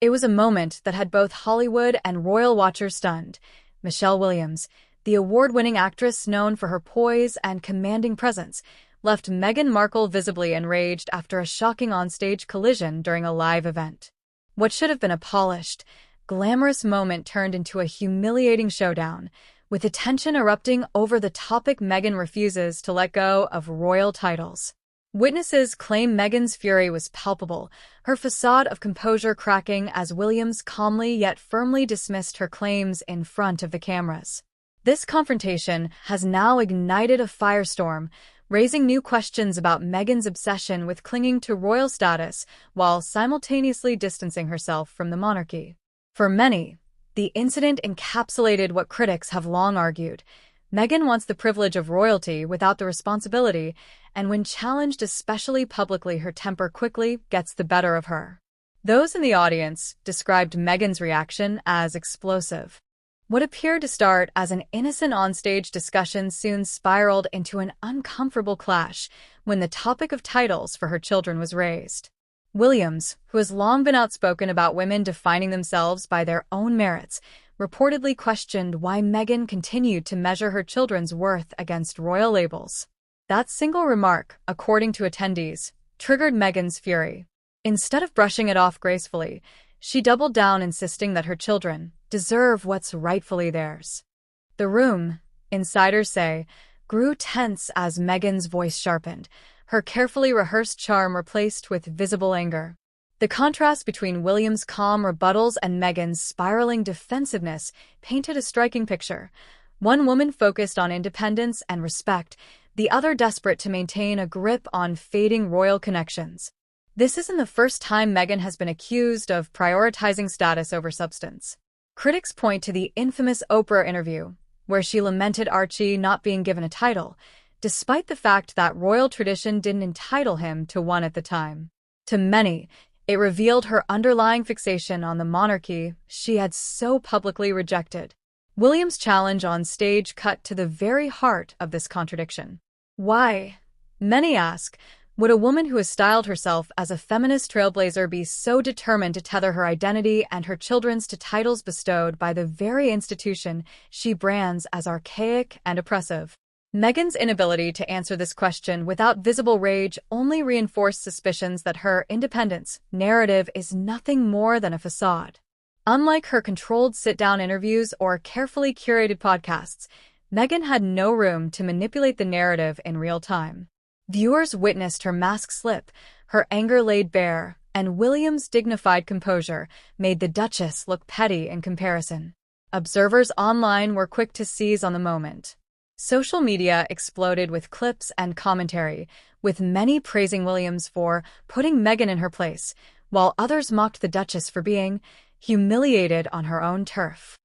It was a moment that had both Hollywood and royal watchers stunned. Michelle Williams, the award-winning actress known for her poise and commanding presence, left Meghan Markle visibly enraged after a shocking onstage collision during a live event. What should have been a polished, glamorous moment turned into a humiliating showdown, with attention erupting over the topic. Meghan refuses to let go of royal titles. Witnesses claim Meghan's fury was palpable, her facade of composure cracking as Williams calmly yet firmly dismissed her claims in front of the cameras. This confrontation has now ignited a firestorm, raising new questions about Meghan's obsession with clinging to royal status while simultaneously distancing herself from the monarchy. For many, the incident encapsulated what critics have long argued. Meghan wants the privilege of royalty without the responsibility, and when challenged especially publicly, her temper quickly gets the better of her. Those in the audience described Meghan's reaction as explosive. What appeared to start as an innocent onstage discussion soon spiraled into an uncomfortable clash when the topic of titles for her children was raised. Williams, who has long been outspoken about women defining themselves by their own merits, reportedly questioned why Meghan continued to measure her children's worth against royal labels. That single remark, according to attendees, triggered Meghan's fury. Instead of brushing it off gracefully, she doubled down, insisting that her children deserve what's rightfully theirs. The room, insiders say, grew tense as Meghan's voice sharpened, her carefully rehearsed charm replaced with visible anger. The contrast between Williams' calm rebuttals and Meghan's spiraling defensiveness painted a striking picture. One woman focused on independence and respect, the other desperate to maintain a grip on fading royal connections. This isn't the first time Meghan has been accused of prioritizing status over substance. Critics point to the infamous Oprah interview, where she lamented Archie not being given a title, despite the fact that royal tradition didn't entitle him to one at the time. To many, it revealed her underlying fixation on the monarchy she had so publicly rejected. Williams' challenge on stage cut to the very heart of this contradiction. Why? Many ask, would a woman who has styled herself as a feminist trailblazer be so determined to tether her identity and her children's to titles bestowed by the very institution she brands as archaic and oppressive? Meghan's inability to answer this question without visible rage only reinforced suspicions that her independence narrative is nothing more than a façade. Unlike her controlled sit-down interviews or carefully curated podcasts, Meghan had no room to manipulate the narrative in real time. Viewers witnessed her mask slip, her anger laid bare, and Williams' dignified composure made the Duchess look petty in comparison. Observers online were quick to seize on the moment. Social media exploded with clips and commentary, with many praising Williams for putting Meghan in her place, while others mocked the Duchess for being humiliated on her own turf.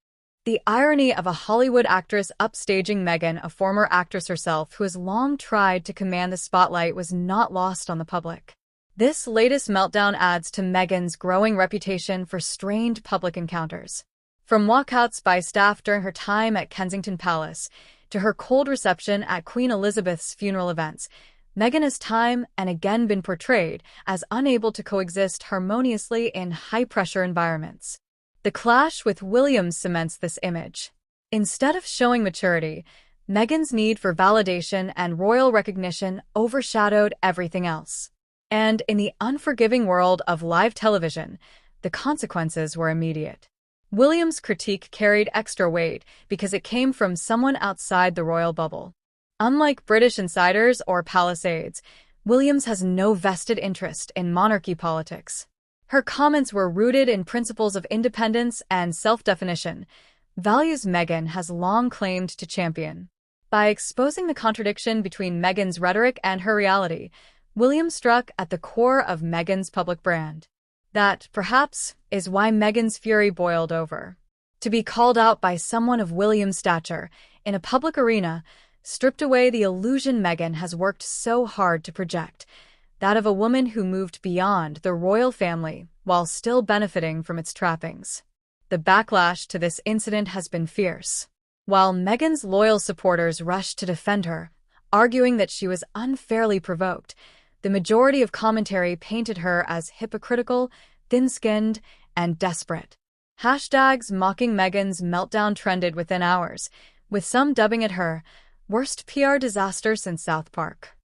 The irony of a Hollywood actress upstaging Meghan, a former actress herself who has long tried to command the spotlight, was not lost on the public. This latest meltdown adds to Meghan's growing reputation for strained public encounters. From walkouts by staff during her time at Kensington Palace to her cold reception at Queen Elizabeth's funeral events, Meghan has time and again been portrayed as unable to coexist harmoniously in high-pressure environments. The clash with Williams cements this image. Instead of showing maturity, Meghan's need for validation and royal recognition overshadowed everything else. And in the unforgiving world of live television, the consequences were immediate. Williams' critique carried extra weight because it came from someone outside the royal bubble. Unlike British insiders or palace aides, Williams has no vested interest in monarchy politics. Her comments were rooted in principles of independence and self-definition, values Meghan has long claimed to champion. By exposing the contradiction between Meghan's rhetoric and her reality, Williams struck at the core of Meghan's public brand. That, perhaps, is why Meghan's fury boiled over. To be called out by someone of Williams' stature in a public arena stripped away the illusion Meghan has worked so hard to project, that of a woman who moved beyond the royal family while still benefiting from its trappings. The backlash to this incident has been fierce. While Meghan's loyal supporters rushed to defend her, arguing that she was unfairly provoked, the majority of commentary painted her as hypocritical, thin-skinned, and desperate. Hashtags mocking Meghan's meltdown trended within hours, with some dubbing it her worst PR disaster since South Park.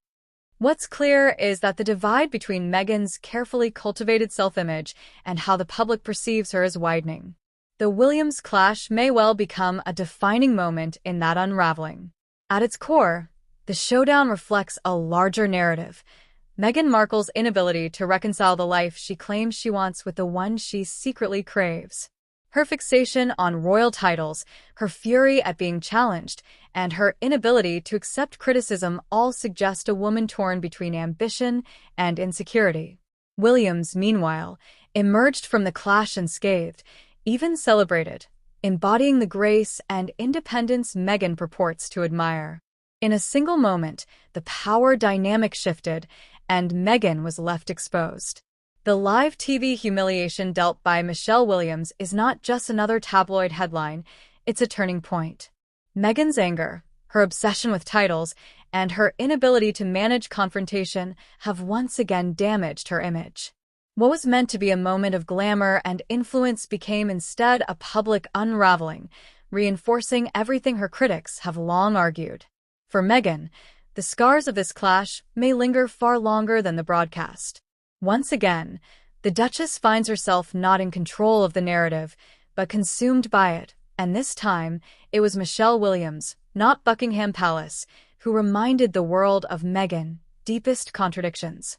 What's clear is that the divide between Meghan's carefully cultivated self-image and how the public perceives her is widening. The Williams clash may well become a defining moment in that unraveling. At its core, the showdown reflects a larger narrative: Meghan Markle's inability to reconcile the life she claims she wants with the one she secretly craves. Her fixation on royal titles, her fury at being challenged, and her inability to accept criticism all suggest a woman torn between ambition and insecurity. Williams, meanwhile, emerged from the clash unscathed, even celebrated, embodying the grace and independence Meghan purports to admire. In a single moment, the power dynamic shifted, and Meghan was left exposed. The live TV humiliation dealt by Michelle Williams is not just another tabloid headline, it's a turning point. Meghan's anger, her obsession with titles, and her inability to manage confrontation have once again damaged her image. What was meant to be a moment of glamour and influence became instead a public unraveling, reinforcing everything her critics have long argued. For Meghan, the scars of this clash may linger far longer than the broadcast. Once again, the Duchess finds herself not in control of the narrative, but consumed by it, and this time it was Michelle Williams, not Buckingham Palace, who reminded the world of Meghan's deepest contradictions.